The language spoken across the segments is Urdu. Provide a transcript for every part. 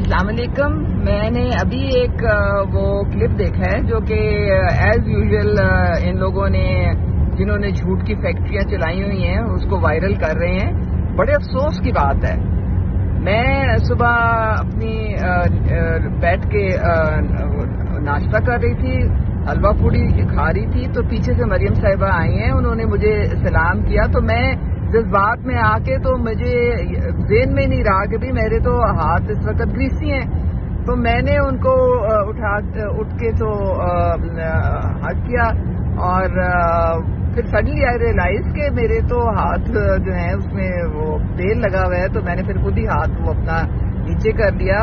السلام علیکم. میں نے ابھی ایک وہ کلپ دیکھا ہے جو کہ ایز یوزول ان لوگوں نے جنہوں نے جھوٹ کی فیکٹریاں چلائی ہوئی ہیں اس کو وائرل کر رہے ہیں. بڑے افسوس کی بات ہے. میں صبح اپنی بیٹھ کے ناشتہ کر رہی تھی, حلوہ پوڑی کھا رہی تھی, تو پیچھے سے مریم صاحبہ آئی ہیں. انہوں نے مجھے سلام کیا تو میں جذبات میں آ کے تو مجھے ذہن میں نہیں رہا کہ بھی میرے تو ہاتھ اس وقت گریسی ہیں. تو میں نے ان کو اٹھ کے تو ہگ کیا اور پھر سڈنلی آئی ریئلائز کہ میرے تو ہاتھ جو ہیں اس میں وہ تیل لگا ہوا ہے. تو میں نے پھر خود ہی ہاتھ وہ اپنا نیچے کر دیا.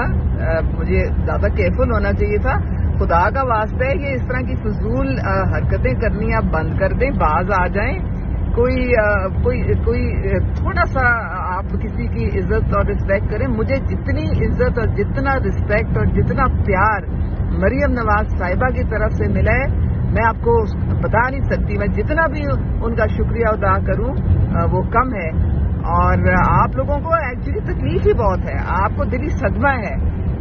مجھے زیادہ کیئرفل ہونا چاہیے تھا. خدا کا واسطہ ہے کہ اس طرح کی فضول حرکتیں کرنی آپ بند کر دیں, باز آ جائیں. کوئی تھوڑا سا آپ کسی کی عزت اور رسپیکٹ کریں. مجھے جتنی عزت اور جتنا رسپیکٹ اور جتنا پیار مریم نواز صاحبہ کی طرف سے ملا ہے میں آپ کو بتا نہیں سکتی. میں جتنا بھی ان کا شکریہ ادا کروں وہ کم ہے. اور آپ لوگوں کو ایکچولی تکلیف ہی بہت ہے. آپ کو دلی صدمہ ہے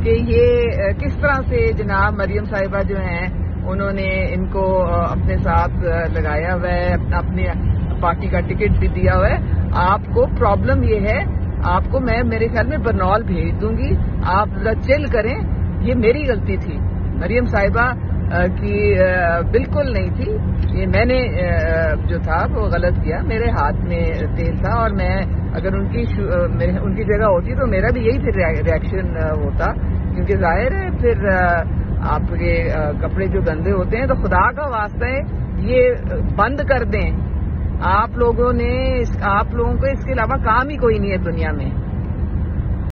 کہ یہ کس طرح سے جناب مریم صاحبہ جو ہیں انہوں نے ان کو اپنے ساتھ لگایا ہوا ہے, اپنے پارٹی کا ٹکٹ بھی دیا ہوا ہے. آپ کو پرابلم یہ ہے, آپ کو میں میرے خیال میں برنال بھیج دوں گی. آپ ذرا چل کریں. یہ میری غلطی تھی, مریم صاحبہ کی بالکل نہیں تھی. یہ میں نے جو تھا وہ غلط کیا. میرے ہاتھ میں تیل تھا اور میں اگر ان کی جگہ ہوتی تو میرا بھی یہی پھر ریئیکشن ہوتا, کیونکہ ظاہر ہے پھر آپ کے کپڑے جو گندے ہوتے ہیں. تو خدا کا واسطہ ہے یہ بند کر دیں. آپ لوگوں کو اس کے علاوہ کام ہی کوئی نہیں ہے دنیا میں.